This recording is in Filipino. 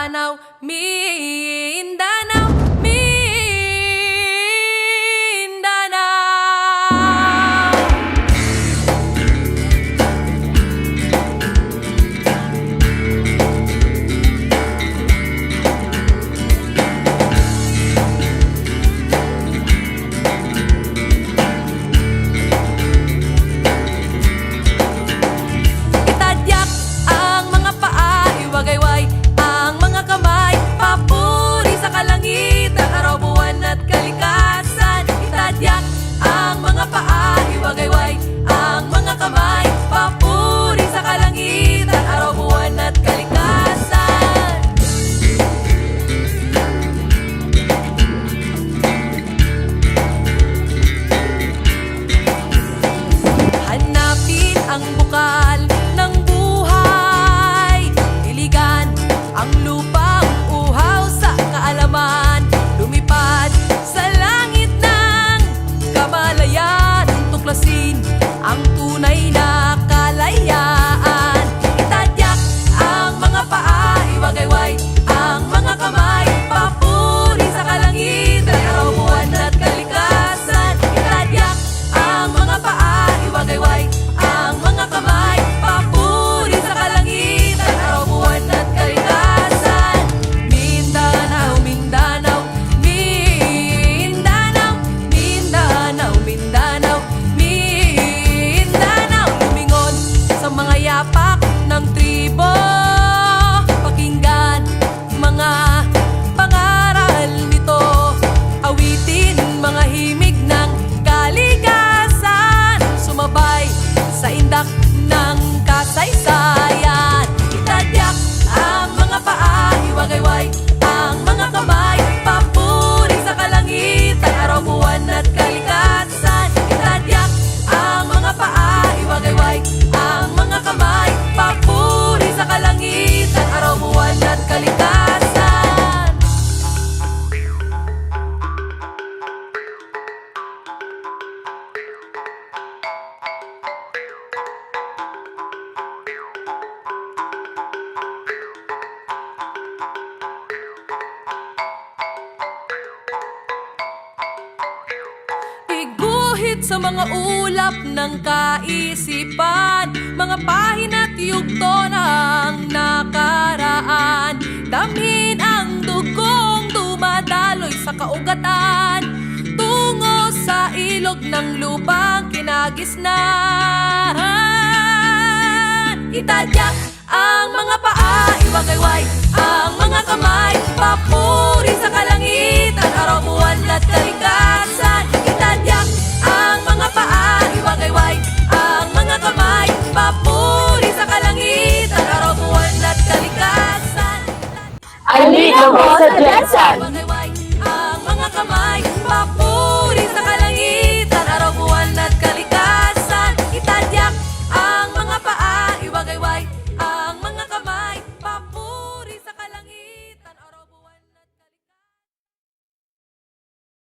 Mindanao, Mindanao, Mindanao. Itadyak ang mga paa, iwagayway ang mga kamay, papuri sa kalangitan, araw, buwan at kalikasan. Itadyak ang mga paa, iwagayway ang mga kamay, papuri sa kalangitan, araw, buwan at kalikasan. Hanapin ang bukal ng buhay, diligan ang lupang uhaw sa kaalaman, lumipad sa langit ng kamalayan, tuklasin ang tunay na kalayaan. Itadyak ang mga paa, iwagayway ang mga kamay, papuri sa kalangitan, araw, buwan at kalikasan. Itadyak ang mga paa, iwagayway ang mga kamay, papuri sa kalangitan, araw, buwan at kalikasan. Mindanao, Mindanao, Mindanao, Mindanao, Mindanao, Mindanao. Lumingon sa mga yapak ng tribo, pakinggan mga pangaral nito, awitin mga himig ng kalikasan, sumabay sa indak ng kasaysayan. Itadyak ang mga paa, iwagayway ang mga kamay, papuri sa kalangitan, araw, buwan at kalikasan. Itadyak ang mga paa, iwagayway ang mga kamay, papuri sa kalangitan, araw, buwan at kalikasan. Iguhit sa mga ulap ng kaisipan, mga pahina't yugto ng nakaraan, damhin ang dugong dumadaloy sa kaugatan, tungo sa ilog ng lupang kinagisnan. Itadyak ang mga paa, iwagayway ang mga kamay, papuri sa kalangitan, araw, buwan at kalikasan. Itadyak